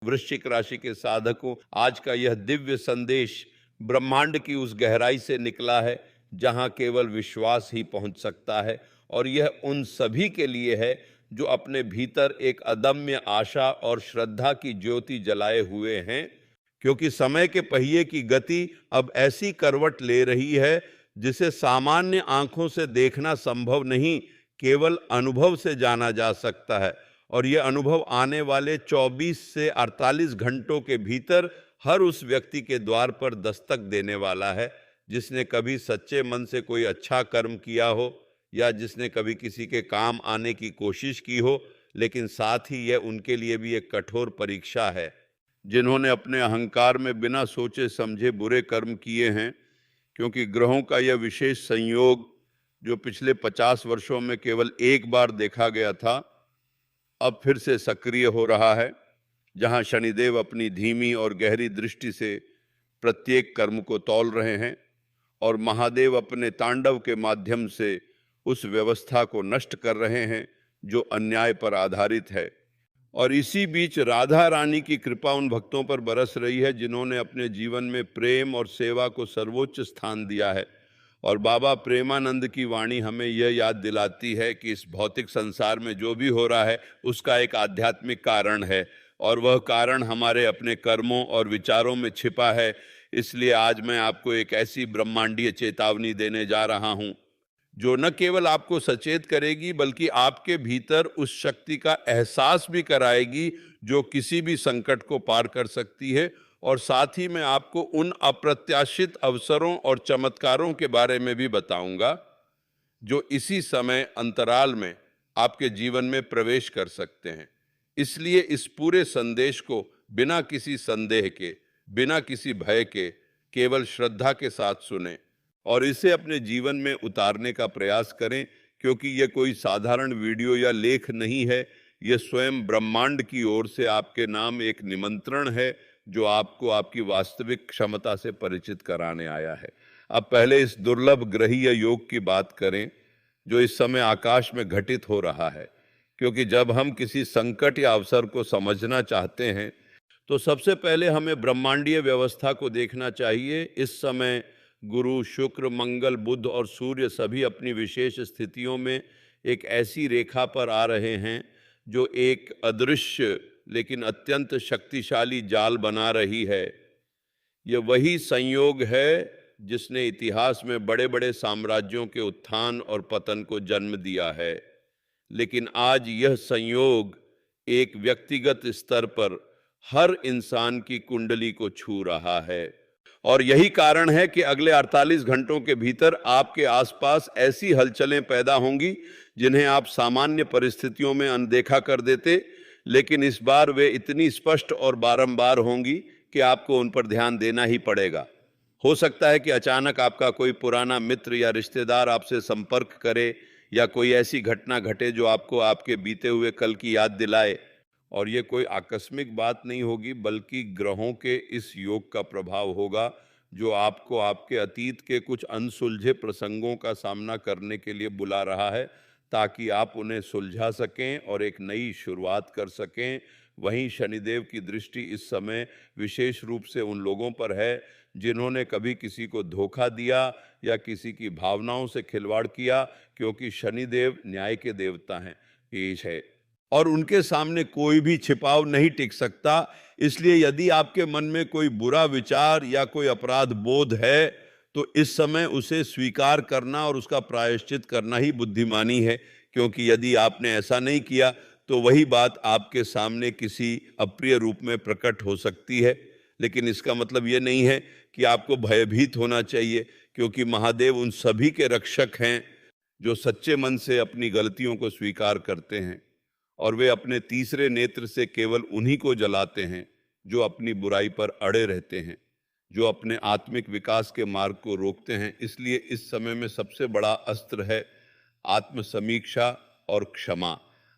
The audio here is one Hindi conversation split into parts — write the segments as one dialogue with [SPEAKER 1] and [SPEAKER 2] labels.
[SPEAKER 1] वृश्चिक राशि के साधकों, आज का यह दिव्य संदेश ब्रह्मांड की उस गहराई से निकला है जहां केवल विश्वास ही पहुंच सकता है, और यह उन सभी के लिए है जो अपने भीतर एक अदम्य आशा और श्रद्धा की ज्योति जलाए हुए हैं। क्योंकि समय के पहिए की गति अब ऐसी करवट ले रही है जिसे सामान्य आंखों से देखना संभव नहीं, केवल अनुभव से जाना जा सकता है। और यह अनुभव आने वाले 24 से 48 घंटों के भीतर हर उस व्यक्ति के द्वार पर दस्तक देने वाला है जिसने कभी सच्चे मन से कोई अच्छा कर्म किया हो या जिसने कभी किसी के काम आने की कोशिश की हो, लेकिन साथ ही यह उनके लिए भी एक कठोर परीक्षा है जिन्होंने अपने अहंकार में बिना सोचे समझे बुरे कर्म किए हैं। क्योंकि ग्रहों का यह विशेष संयोग जो पिछले 50 वर्षों में केवल एक बार देखा गया था, अब फिर से सक्रिय हो रहा है, जहां शनिदेव अपनी धीमी और गहरी दृष्टि से प्रत्येक कर्म को तौल रहे हैं और महादेव अपने तांडव के माध्यम से उस व्यवस्था को नष्ट कर रहे हैं जो अन्याय पर आधारित है। और इसी बीच राधा रानी की कृपा उन भक्तों पर बरस रही है जिन्होंने अपने जीवन में प्रेम और सेवा को सर्वोच्च स्थान दिया है। और बाबा प्रेमानंद की वाणी हमें यह याद दिलाती है कि इस भौतिक संसार में जो भी हो रहा है उसका एक आध्यात्मिक कारण है, और वह कारण हमारे अपने कर्मों और विचारों में छिपा है। इसलिए आज मैं आपको एक ऐसी ब्रह्मांडीय चेतावनी देने जा रहा हूं जो न केवल आपको सचेत करेगी बल्कि आपके भीतर उस शक्ति का एहसास भी कराएगी जो किसी भी संकट को पार कर सकती है। और साथ ही मैं आपको उन अप्रत्याशित अवसरों और चमत्कारों के बारे में भी बताऊंगा जो इसी समय अंतराल में आपके जीवन में प्रवेश कर सकते हैं। इसलिए इस पूरे संदेश को बिना किसी संदेह के, बिना किसी भय के, केवल श्रद्धा के साथ सुनें और इसे अपने जीवन में उतारने का प्रयास करें। क्योंकि यह कोई साधारण वीडियो या लेख नहीं है, यह स्वयं ब्रह्मांड की ओर से आपके नाम एक निमंत्रण है जो आपको आपकी वास्तविक क्षमता से परिचित कराने आया है। अब पहले इस दुर्लभ ग्रहीय योग की बात करें जो इस समय आकाश में घटित हो रहा है। क्योंकि जब हम किसी संकट या अवसर को समझना चाहते हैं तो सबसे पहले हमें ब्रह्मांडीय व्यवस्था को देखना चाहिए। इस समय गुरु, शुक्र, मंगल, बुध और सूर्य सभी अपनी विशेष स्थितियों में एक ऐसी रेखा पर आ रहे हैं जो एक अदृश्य लेकिन अत्यंत शक्तिशाली जाल बना रही है। यह वही संयोग है जिसने इतिहास में बड़े बड़े साम्राज्यों के उत्थान और पतन को जन्म दिया है। लेकिन आज यह संयोग एक व्यक्तिगत स्तर पर हर इंसान की कुंडली को छू रहा है। और यही कारण है कि अगले 48 घंटों के भीतर आपके आसपास ऐसी हलचलें पैदा होंगी जिन्हें आप सामान्य परिस्थितियों में अनदेखा कर देते, लेकिन इस बार वे इतनी स्पष्ट और बारंबार होंगी कि आपको उन पर ध्यान देना ही पड़ेगा। हो सकता है कि अचानक आपका कोई पुराना मित्र या रिश्तेदार आपसे संपर्क करे या कोई ऐसी घटना घटे जो आपको आपके बीते हुए कल की याद दिलाए। और ये कोई आकस्मिक बात नहीं होगी बल्कि ग्रहों के इस योग का प्रभाव होगा जो आपको आपके अतीत के कुछ अनसुलझे प्रसंगों का सामना करने के लिए बुला रहा है ताकि आप उन्हें सुलझा सकें और एक नई शुरुआत कर सकें। वहीं शनिदेव की दृष्टि इस समय विशेष रूप से उन लोगों पर है जिन्होंने कभी किसी को धोखा दिया या किसी की भावनाओं से खिलवाड़ किया, क्योंकि शनिदेव न्याय के देवता हैं ईश है और उनके सामने कोई भी छिपाव नहीं टिक सकता। इसलिए यदि आपके मन में कोई बुरा विचार या कोई अपराध बोध है तो इस समय उसे स्वीकार करना और उसका प्रायश्चित करना ही बुद्धिमानी है। क्योंकि यदि आपने ऐसा नहीं किया तो वही बात आपके सामने किसी अप्रिय रूप में प्रकट हो सकती है। लेकिन इसका मतलब ये नहीं है कि आपको भयभीत होना चाहिए, क्योंकि महादेव उन सभी के रक्षक हैं जो सच्चे मन से अपनी गलतियों को स्वीकार करते हैं, और वे अपने तीसरे नेत्र से केवल उन्हीं को जलाते हैं जो अपनी बुराई पर अड़े रहते हैं, जो अपने आत्मिक विकास के मार्ग को रोकते हैं। इसलिए इस समय में सबसे बड़ा अस्त्र है आत्मसमीक्षा और क्षमा,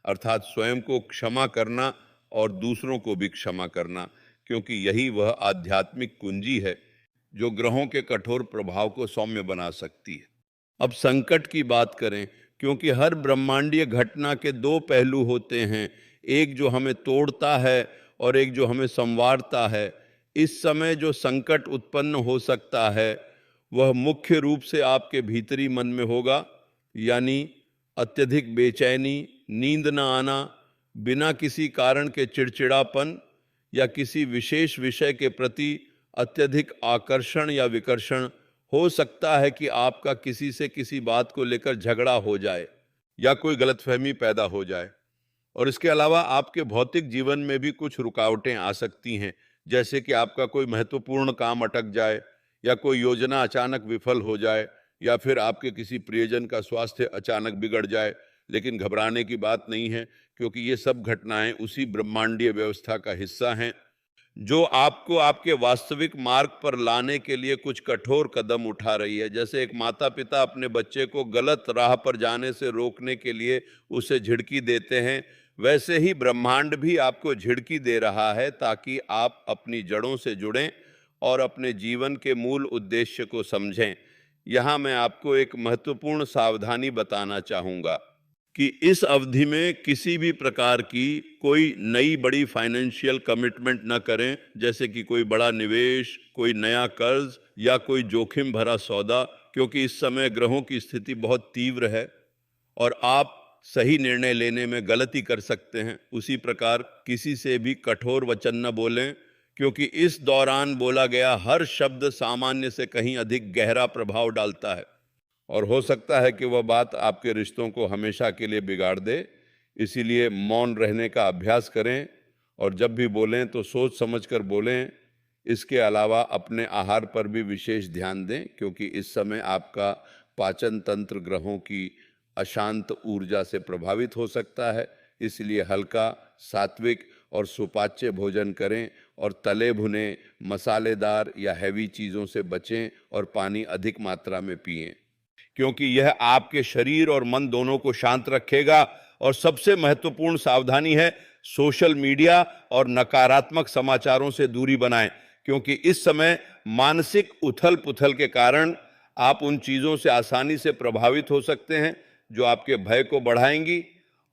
[SPEAKER 1] अर्थात स्वयं को क्षमा करना और दूसरों को भी क्षमा करना, क्योंकि यही वह आध्यात्मिक कुंजी है जो ग्रहों के कठोर प्रभाव को सौम्य बना सकती है। अब संकट की बात करें, क्योंकि हर ब्रह्मांडीय घटना के दो पहलू होते हैं, एक जो हमें तोड़ता है और एक जो हमें संवारता है, इस समय जो संकट उत्पन्न हो सकता है वह मुख्य रूप से आपके भीतरी मन में होगा, यानी अत्यधिक बेचैनी, नींद न आना, बिना किसी कारण के चिड़चिड़ापन या किसी विशेष विषय के प्रति अत्यधिक आकर्षण या विकर्षण। हो सकता है कि आपका किसी से किसी बात को लेकर झगड़ा हो जाए या कोई गलतफहमी पैदा हो जाए। और इसके अलावा आपके भौतिक जीवन में भी कुछ रुकावटें आ सकती हैं, जैसे कि आपका कोई महत्वपूर्ण काम अटक जाए या कोई योजना अचानक विफल हो जाए या फिर आपके किसी प्रियजन का स्वास्थ्य अचानक बिगड़ जाए। लेकिन घबराने की बात नहीं है, क्योंकि ये सब घटनाएं उसी ब्रह्मांडीय व्यवस्था का हिस्सा हैं जो आपको आपके वास्तविक मार्ग पर लाने के लिए कुछ कठोर कदम उठा रही है। जैसे एक माता पिता अपने बच्चे को गलत राह पर जाने से रोकने के लिए उसे झिड़की देते हैं, वैसे ही ब्रह्मांड भी आपको झिड़की दे रहा है ताकि आप अपनी जड़ों से जुड़ें और अपने जीवन के मूल उद्देश्य को समझें। यहाँ मैं आपको एक महत्वपूर्ण सावधानी बताना चाहूँगा कि इस अवधि में किसी भी प्रकार की कोई नई बड़ी फाइनेंशियल कमिटमेंट न करें, जैसे कि कोई बड़ा निवेश, कोई नया कर्ज या कोई जोखिम भरा सौदा, क्योंकि इस समय ग्रहों की स्थिति बहुत तीव्र है और आप सही निर्णय लेने में गलती कर सकते हैं। उसी प्रकार किसी से भी कठोर वचन न बोलें, क्योंकि इस दौरान बोला गया हर शब्द सामान्य से कहीं अधिक गहरा प्रभाव डालता है और हो सकता है कि वह बात आपके रिश्तों को हमेशा के लिए बिगाड़ दे। इसीलिए मौन रहने का अभ्यास करें और जब भी बोलें तो सोच समझकर बोलें। इसके अलावा अपने आहार पर भी विशेष ध्यान दें, क्योंकि इस समय आपका पाचन तंत्र ग्रहों की अशांत ऊर्जा से प्रभावित हो सकता है। इसलिए हल्का, सात्विक और सुपाच्य भोजन करें और तले भुने, मसालेदार या हैवी चीज़ों से बचें और पानी अधिक मात्रा में पिएं, क्योंकि यह आपके शरीर और मन दोनों को शांत रखेगा। और सबसे महत्वपूर्ण सावधानी है, सोशल मीडिया और नकारात्मक समाचारों से दूरी बनाएं, क्योंकि इस समय मानसिक उथल पुथल के कारण आप उन चीज़ों से आसानी से प्रभावित हो सकते हैं जो आपके भय को बढ़ाएंगी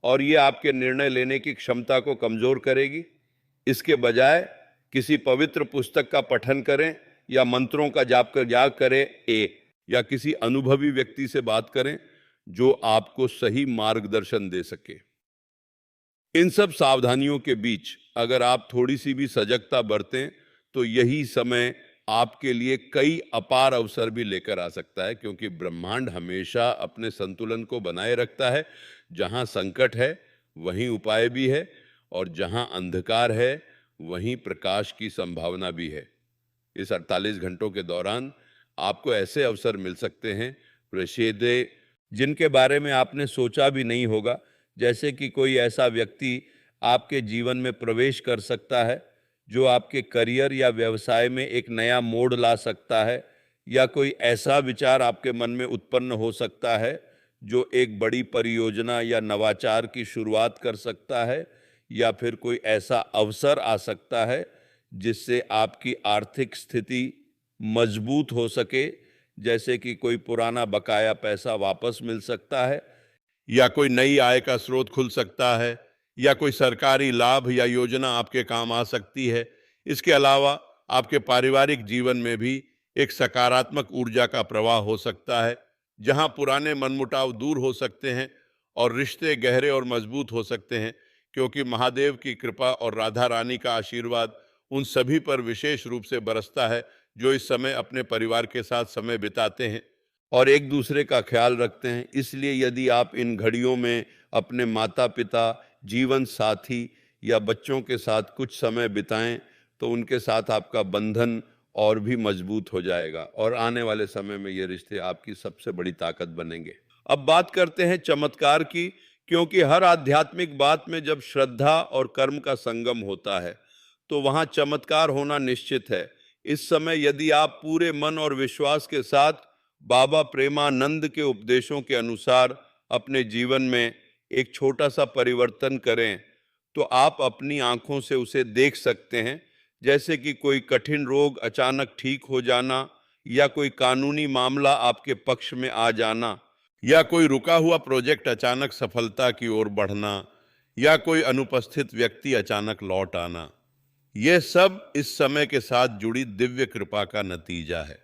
[SPEAKER 1] और ये आपके निर्णय लेने की क्षमता को कमज़ोर करेगी। इसके बजाय किसी पवित्र पुस्तक का पठन करें या मंत्रों का जाप करें या किसी अनुभवी व्यक्ति से बात करें जो आपको सही मार्गदर्शन दे सके। इन सब सावधानियों के बीच अगर आप थोड़ी सी भी सजगता बरतें तो यही समय आपके लिए कई अपार अवसर भी लेकर आ सकता है, क्योंकि ब्रह्मांड हमेशा अपने संतुलन को बनाए रखता है। जहां संकट है वहीं उपाय भी है और जहां अंधकार है वहीं प्रकाश की संभावना भी है। इस 48 घंटों के दौरान आपको ऐसे अवसर मिल सकते हैं प्रशेदे जिनके बारे में आपने सोचा भी नहीं होगा, जैसे कि कोई ऐसा व्यक्ति आपके जीवन में प्रवेश कर सकता है जो आपके करियर या व्यवसाय में एक नया मोड़ ला सकता है, या कोई ऐसा विचार आपके मन में उत्पन्न हो सकता है जो एक बड़ी परियोजना या नवाचार की शुरुआत कर सकता है, या फिर कोई ऐसा अवसर आ सकता है जिससे आपकी आर्थिक स्थिति मजबूत हो सके, जैसे कि कोई पुराना बकाया पैसा वापस मिल सकता है, या कोई नई आय का स्रोत खुल सकता है, या कोई सरकारी लाभ या योजना आपके काम आ सकती है। इसके अलावा आपके पारिवारिक जीवन में भी एक सकारात्मक ऊर्जा का प्रवाह हो सकता है, जहां पुराने मनमुटाव दूर हो सकते हैं और रिश्ते गहरे और मजबूत हो सकते हैं, क्योंकि महादेव की कृपा और राधा रानी का आशीर्वाद उन सभी पर विशेष रूप से बरसता है जो इस समय अपने परिवार के साथ समय बिताते हैं और एक दूसरे का ख्याल रखते हैं। इसलिए यदि आप इन घड़ियों में अपने माता पिता, जीवन साथी या बच्चों के साथ कुछ समय बिताएं तो उनके साथ आपका बंधन और भी मजबूत हो जाएगा और आने वाले समय में ये रिश्ते आपकी सबसे बड़ी ताकत बनेंगे। अब बात करते हैं चमत्कार की, क्योंकि हर आध्यात्मिक बात में जब श्रद्धा और कर्म का संगम होता है तो वहाँ चमत्कार होना निश्चित है। इस समय यदि आप पूरे मन और विश्वास के साथ बाबा प्रेमानंद के उपदेशों के अनुसार अपने जीवन में एक छोटा सा परिवर्तन करें तो आप अपनी आंखों से उसे देख सकते हैं, जैसे कि कोई कठिन रोग अचानक ठीक हो जाना, या कोई कानूनी मामला आपके पक्ष में आ जाना, या कोई रुका हुआ प्रोजेक्ट अचानक सफलता की ओर बढ़ना, या कोई अनुपस्थित व्यक्ति अचानक लौट आना। यह सब इस समय के साथ जुड़ी दिव्य कृपा का नतीजा है।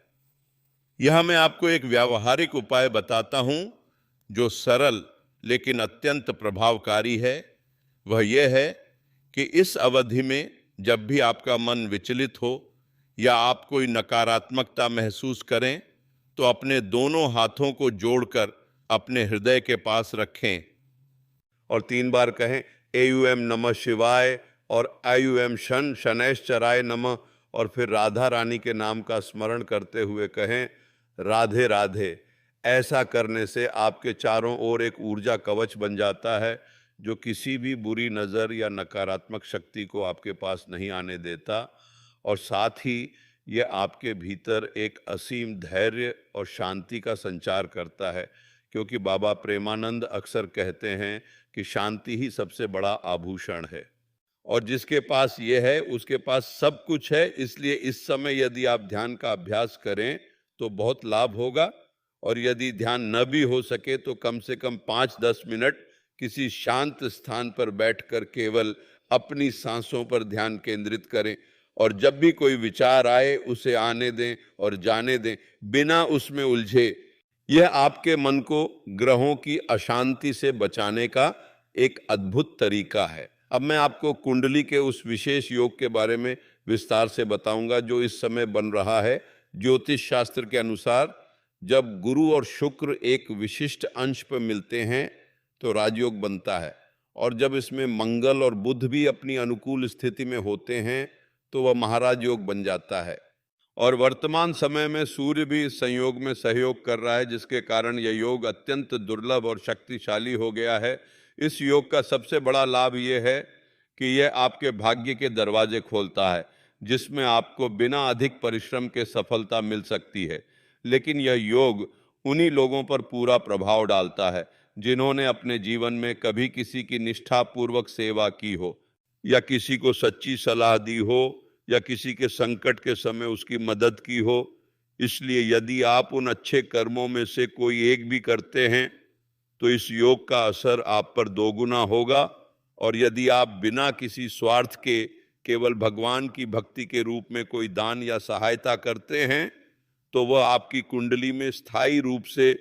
[SPEAKER 1] यह मैं आपको एक व्यावहारिक उपाय बताता हूं जो सरल लेकिन अत्यंत प्रभावकारी है। वह यह है कि इस अवधि में जब भी आपका मन विचलित हो या आप कोई नकारात्मकता महसूस करें तो अपने दोनों हाथों को जोड़कर अपने हृदय के पास रखें और 3 बार कहें एयूएम नमः शिवाय और आयुएम शन शनैश्चराय नमः, और फिर राधा रानी के नाम का स्मरण करते हुए कहें राधे राधे। ऐसा करने से आपके चारों ओर एक ऊर्जा कवच बन जाता है जो किसी भी बुरी नज़र या नकारात्मक शक्ति को आपके पास नहीं आने देता, और साथ ही यह आपके भीतर एक असीम धैर्य और शांति का संचार करता है, क्योंकि बाबा प्रेमानंद अक्सर कहते हैं कि शांति ही सबसे बड़ा आभूषण है, और जिसके पास ये है उसके पास सब कुछ है। इसलिए इस समय यदि आप ध्यान का अभ्यास करें तो बहुत लाभ होगा, और यदि ध्यान न भी हो सके तो कम से कम 5-10 मिनट किसी शांत स्थान पर बैठकर केवल अपनी सांसों पर ध्यान केंद्रित करें, और जब भी कोई विचार आए उसे आने दें और जाने दें बिना उसमें उलझे। यह आपके मन को ग्रहों की अशांति से बचाने का एक अद्भुत तरीका है। अब मैं आपको कुंडली के उस विशेष योग के बारे में विस्तार से बताऊंगा जो इस समय बन रहा है। ज्योतिष शास्त्र के अनुसार जब गुरु और शुक्र एक विशिष्ट अंश पर मिलते हैं तो राजयोग बनता है, और जब इसमें मंगल और बुध भी अपनी अनुकूल स्थिति में होते हैं तो वह महाराज योग बन जाता है। और वर्तमान समय में सूर्य भी इस संयोग में सहयोग कर रहा है, जिसके कारण यह योग अत्यंत दुर्लभ और शक्तिशाली हो गया है। इस योग का सबसे बड़ा लाभ ये है कि यह आपके भाग्य के दरवाजे खोलता है, जिसमें आपको बिना अधिक परिश्रम के सफलता मिल सकती है। लेकिन यह योग उन्हीं लोगों पर पूरा प्रभाव डालता है जिन्होंने अपने जीवन में कभी किसी की निष्ठापूर्वक सेवा की हो, या किसी को सच्ची सलाह दी हो, या किसी के संकट के समय उसकी मदद की हो। इसलिए यदि आप उन अच्छे कर्मों में से कोई एक भी करते हैं तो इस योग का असर आप पर दोगुना होगा, और यदि आप बिना किसी स्वार्थ के केवल भगवान की भक्ति के रूप में कोई दान या सहायता करते हैं तो वह आपकी कुंडली में स्थायी रूप से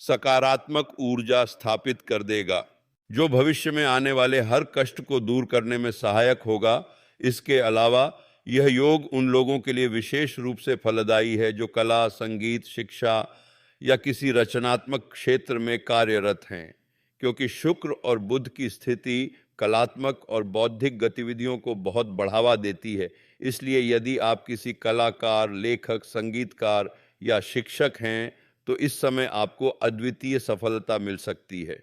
[SPEAKER 1] सकारात्मक ऊर्जा स्थापित कर देगा, जो भविष्य में आने वाले हर कष्ट को दूर करने में सहायक होगा। इसके अलावा यह योग उन लोगों के लिए विशेष रूप से फलदायी है जो कला, संगीत, शिक्षा या किसी रचनात्मक क्षेत्र में कार्यरत हैं, क्योंकि शुक्र और बुध की स्थिति कलात्मक और बौद्धिक गतिविधियों को बहुत बढ़ावा देती है। इसलिए यदि आप किसी कलाकार, लेखक, संगीतकार या शिक्षक हैं तो इस समय आपको अद्वितीय सफलता मिल सकती है।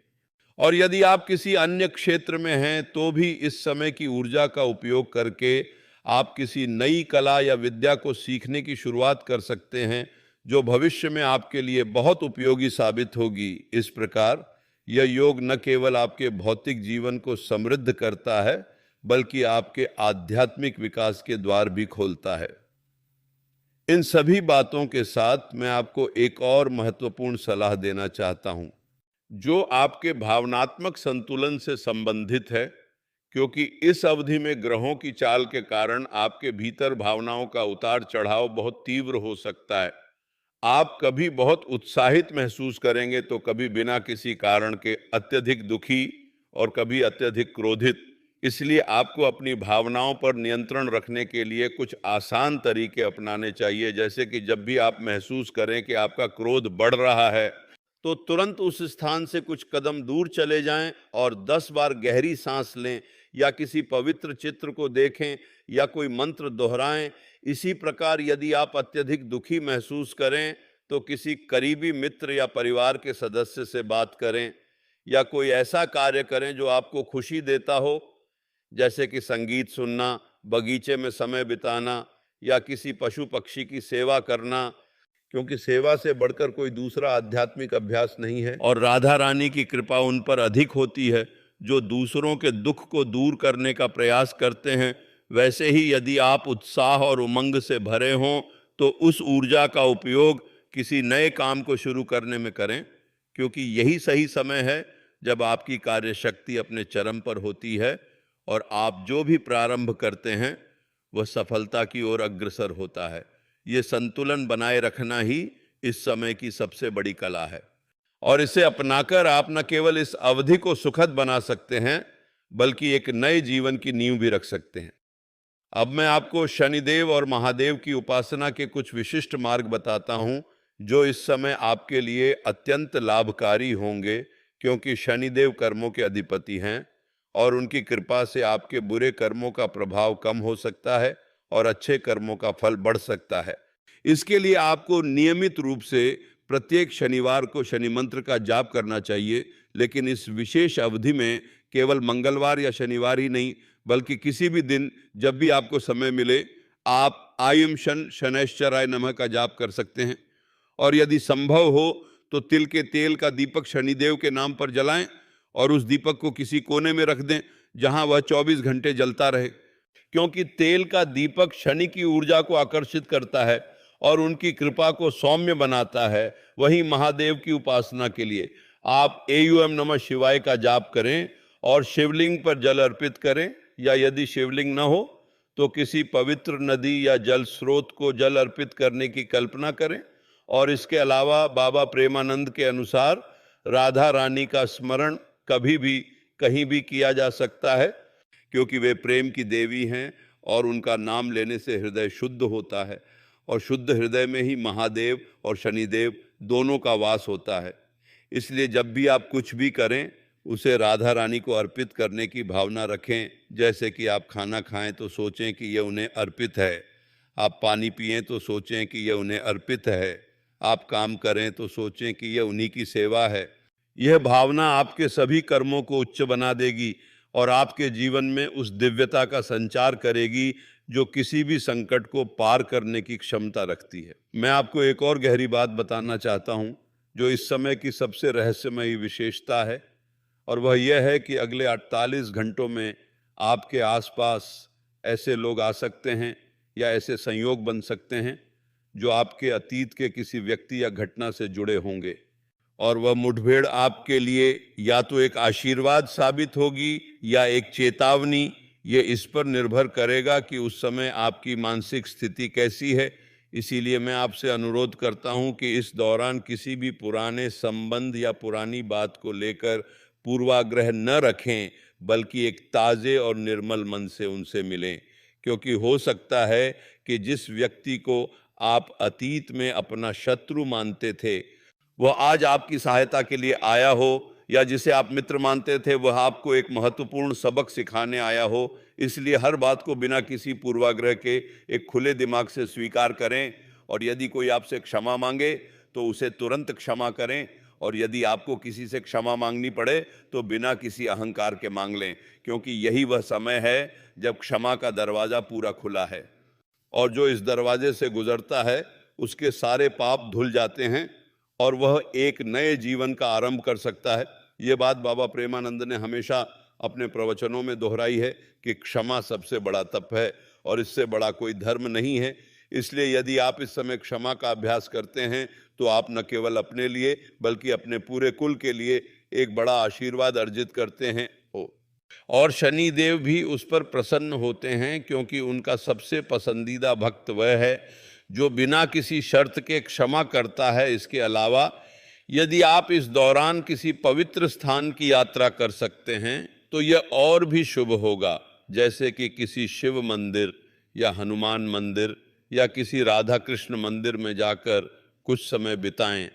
[SPEAKER 1] और यदि आप किसी अन्य क्षेत्र में हैं तो भी इस समय की ऊर्जा का उपयोग करके आप किसी नई कला या विद्या को सीखने की शुरुआत कर सकते हैं जो भविष्य में आपके लिए बहुत उपयोगी साबित होगी। इस प्रकार यह योग न केवल आपके भौतिक जीवन को समृद्ध करता है बल्कि आपके आध्यात्मिक विकास के द्वार भी खोलता है। इन सभी बातों के साथ मैं आपको एक और महत्वपूर्ण सलाह देना चाहता हूं जो आपके भावनात्मक संतुलन से संबंधित है, क्योंकि इस अवधि में ग्रहों की चाल के कारण आपके भीतर भावनाओं का उतार चढ़ाव बहुत तीव्र हो सकता है। आप कभी बहुत उत्साहित महसूस करेंगे तो कभी बिना किसी कारण के अत्यधिक दुखी और कभी अत्यधिक क्रोधित। इसलिए आपको अपनी भावनाओं पर नियंत्रण रखने के लिए कुछ आसान तरीके अपनाने चाहिए, जैसे कि जब भी आप महसूस करें कि आपका क्रोध बढ़ रहा है तो तुरंत उस स्थान से कुछ कदम दूर चले जाएं और 10 बार गहरी सांस लें, या किसी पवित्र चित्र को देखें या कोई मंत्र दोहराएं। इसी प्रकार यदि आप अत्यधिक दुखी महसूस करें तो किसी करीबी मित्र या परिवार के सदस्य से बात करें, या कोई ऐसा कार्य करें जो आपको खुशी देता हो, जैसे कि संगीत सुनना, बगीचे में समय बिताना या किसी पशु पक्षी की सेवा करना, क्योंकि सेवा से बढ़कर कोई दूसरा आध्यात्मिक अभ्यास नहीं है। और राधा रानी की कृपा उन पर अधिक होती है जो दूसरों के दुख को दूर करने का प्रयास करते हैं। वैसे ही यदि आप उत्साह और उमंग से भरे हों तो उस ऊर्जा का उपयोग किसी नए काम को शुरू करने में करें, क्योंकि यही सही समय है जब आपकी कार्यशक्ति अपने चरम पर होती है और आप जो भी प्रारंभ करते हैं वह सफलता की ओर अग्रसर होता है। ये संतुलन बनाए रखना ही इस समय की सबसे बड़ी कला है, और इसे अपनाकर आप न केवल इस अवधि को सुखद बना सकते हैं, बल्कि एक नए जीवन की नींव भी रख सकते हैं। अब मैं आपको शनिदेव और महादेव की उपासना के कुछ विशिष्ट मार्ग बताता हूं, जो इस समय आपके लिए अत्यंत लाभकारी होंगे, क्योंकि शनिदेव कर्मों के अधिपति हैं और उनकी कृपा से आपके बुरे कर्मों का प्रभाव कम हो सकता है और अच्छे कर्मों का फल बढ़ सकता है। इसके लिए आपको नियमित रूप से प्रत्येक शनिवार को शनि मंत्र का जाप करना चाहिए, लेकिन इस विशेष अवधि में केवल मंगलवार या शनिवार ही नहीं, बल्कि किसी भी दिन जब भी आपको समय मिले, आप आयम शन शनैश्चराय नमः का जाप कर सकते हैं। और यदि संभव हो तो तिल के तेल का दीपक शनिदेव के नाम पर जलाएं और उस दीपक को किसी कोने में रख दें जहां वह 24 घंटे जलता रहे, क्योंकि तेल का दीपक शनि की ऊर्जा को आकर्षित करता है और उनकी कृपा को सौम्य बनाता है। वहीं महादेव की उपासना के लिए आप एयूएम नमः शिवाय का जाप करें और शिवलिंग पर जल अर्पित करें, या यदि शिवलिंग न हो तो किसी पवित्र नदी या जल स्रोत को जल अर्पित करने की कल्पना करें। और इसके अलावा बाबा प्रेमानंद के अनुसार राधा रानी का स्मरण कभी भी कहीं भी किया जा सकता है, क्योंकि वे प्रेम की देवी हैं और उनका नाम लेने से हृदय शुद्ध होता है, और शुद्ध हृदय में ही महादेव और शनिदेव दोनों का वास होता है। इसलिए जब भी आप कुछ भी करें, उसे राधा रानी को अर्पित करने की भावना रखें। जैसे कि आप खाना खाएं तो सोचें कि यह उन्हें अर्पित है, आप पानी पिएं तो सोचें कि यह उन्हें अर्पित है, आप काम करें तो सोचें कि यह उन्हीं की सेवा है। यह भावना आपके सभी कर्मों को उच्च बना देगी और आपके जीवन में उस दिव्यता का संचार करेगी जो किसी भी संकट को पार करने की क्षमता रखती है। मैं आपको एक और गहरी बात बताना चाहता हूं, जो इस समय की सबसे रहस्यमयी विशेषता है, और वह यह है कि अगले 48 घंटों में आपके आसपास ऐसे लोग आ सकते हैं या ऐसे संयोग बन सकते हैं जो आपके अतीत के किसी व्यक्ति या घटना से जुड़े होंगे, और वह मुठभेड़ आपके लिए या तो एक आशीर्वाद साबित होगी या एक चेतावनी। ये इस पर निर्भर करेगा कि उस समय आपकी मानसिक स्थिति कैसी है। इसीलिए मैं आपसे अनुरोध करता हूं कि इस दौरान किसी भी पुराने संबंध या पुरानी बात को लेकर पूर्वाग्रह न रखें, बल्कि एक ताज़े और निर्मल मन से उनसे मिलें, क्योंकि हो सकता है कि जिस व्यक्ति को आप अतीत में अपना शत्रु मानते थे, वह आज आपकी सहायता के लिए आया हो, या जिसे आप मित्र मानते थे वह आपको एक महत्वपूर्ण सबक सिखाने आया हो। इसलिए हर बात को बिना किसी पूर्वाग्रह के एक खुले दिमाग से स्वीकार करें, और यदि कोई आपसे क्षमा मांगे तो उसे तुरंत क्षमा करें, और यदि आपको किसी से क्षमा मांगनी पड़े तो बिना किसी अहंकार के मांग लें, क्योंकि यही वह समय है जब क्षमा का दरवाज़ा पूरा खुला है, और जो इस दरवाजे से गुजरता है उसके सारे पाप धुल जाते हैं और वह एक नए जीवन का आरंभ कर सकता है। ये बात बाबा प्रेमानंद ने हमेशा अपने प्रवचनों में दोहराई है कि क्षमा सबसे बड़ा तप है और इससे बड़ा कोई धर्म नहीं है। इसलिए यदि आप इस समय क्षमा का अभ्यास करते हैं तो आप न केवल अपने लिए बल्कि अपने पूरे कुल के लिए एक बड़ा आशीर्वाद अर्जित करते हैं। और शनि देव भी उस पर प्रसन्न होते हैं, क्योंकि उनका सबसे पसंदीदा भक्त वह है जो बिना किसी शर्त के क्षमा करता है। इसके अलावा यदि आप इस दौरान किसी पवित्र स्थान की यात्रा कर सकते हैं तो यह और भी शुभ होगा, जैसे कि किसी शिव मंदिर या हनुमान मंदिर या किसी राधा कृष्ण मंदिर में जाकर कुछ समय बिताएं।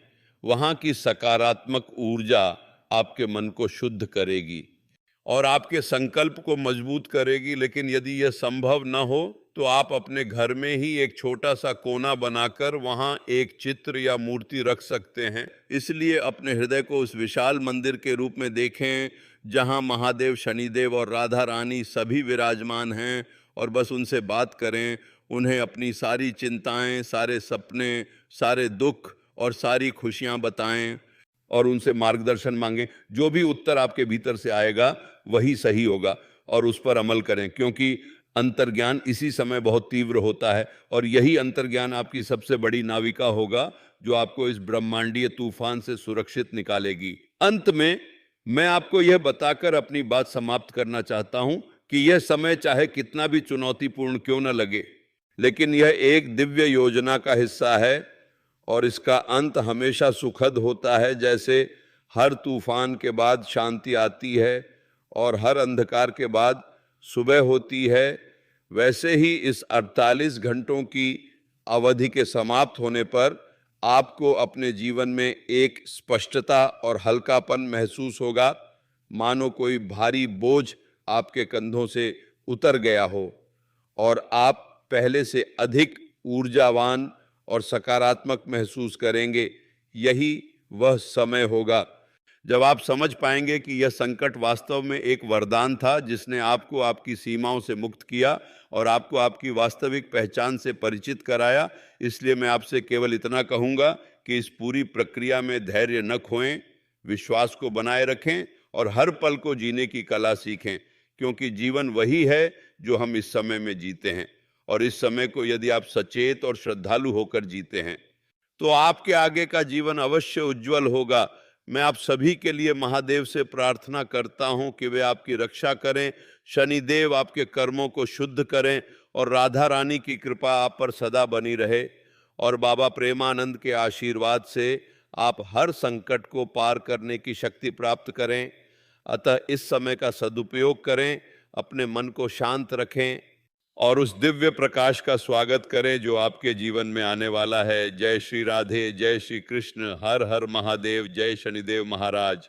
[SPEAKER 1] वहाँ की सकारात्मक ऊर्जा आपके मन को शुद्ध करेगी और आपके संकल्प को मजबूत करेगी। लेकिन यदि यह संभव न हो तो आप अपने घर में ही एक छोटा सा कोना बनाकर वहाँ एक चित्र या मूर्ति रख सकते हैं। इसलिए अपने हृदय को उस विशाल मंदिर के रूप में देखें जहाँ महादेव, शनिदेव और राधा रानी सभी विराजमान हैं, और बस उनसे बात करें, उन्हें अपनी सारी चिंताएं, सारे सपने, सारे दुख और सारी खुशियाँ बताएं और उनसे मार्गदर्शन मांगें। जो भी उत्तर आपके भीतर से आएगा वही सही होगा और उस पर अमल करें, क्योंकि अंतर्ज्ञान इसी समय बहुत तीव्र होता है और यही अंतर्ज्ञान आपकी सबसे बड़ी नाविका होगा जो आपको इस ब्रह्मांडीय तूफान से सुरक्षित निकालेगी। अंत में मैं आपको यह बताकर अपनी बात समाप्त करना चाहता हूं कि यह समय चाहे कितना भी चुनौतीपूर्ण क्यों न लगे, लेकिन यह एक दिव्य योजना का हिस्सा है और इसका अंत हमेशा सुखद होता है। जैसे हर तूफान के बाद शांति आती है और हर अंधकार के बाद सुबह होती है, वैसे ही इस 48 घंटों की अवधि के समाप्त होने पर आपको अपने जीवन में एक स्पष्टता और हल्कापन महसूस होगा, मानो कोई भारी बोझ आपके कंधों से उतर गया हो और आप पहले से अधिक ऊर्जावान और सकारात्मक महसूस करेंगे। यही वह समय होगा जब आप समझ पाएंगे कि यह संकट वास्तव में एक वरदान था, जिसने आपको आपकी सीमाओं से मुक्त किया और आपको आपकी वास्तविक पहचान से परिचित कराया। इसलिए मैं आपसे केवल इतना कहूँगा कि इस पूरी प्रक्रिया में धैर्य न खोएं, विश्वास को बनाए रखें और हर पल को जीने की कला सीखें, क्योंकि जीवन वही है जो हम इस समय में जीते हैं। और इस समय को यदि आप सचेत और श्रद्धालु होकर जीते हैं तो आपके आगे का जीवन अवश्य उज्जवल होगा। मैं आप सभी के लिए महादेव से प्रार्थना करता हूं कि वे आपकी रक्षा करें, शनिदेव आपके कर्मों को शुद्ध करें और राधा रानी की कृपा आप पर सदा बनी रहे और बाबा प्रेमानंद के आशीर्वाद से आप हर संकट को पार करने की शक्ति प्राप्त करें। अतः इस समय का सदुपयोग करें, अपने मन को शांत रखें और उस दिव्य प्रकाश का स्वागत करें जो आपके जीवन में आने वाला है। जय श्री राधे, जय श्री कृष्ण, हर हर महादेव, जय शनिदेव महाराज।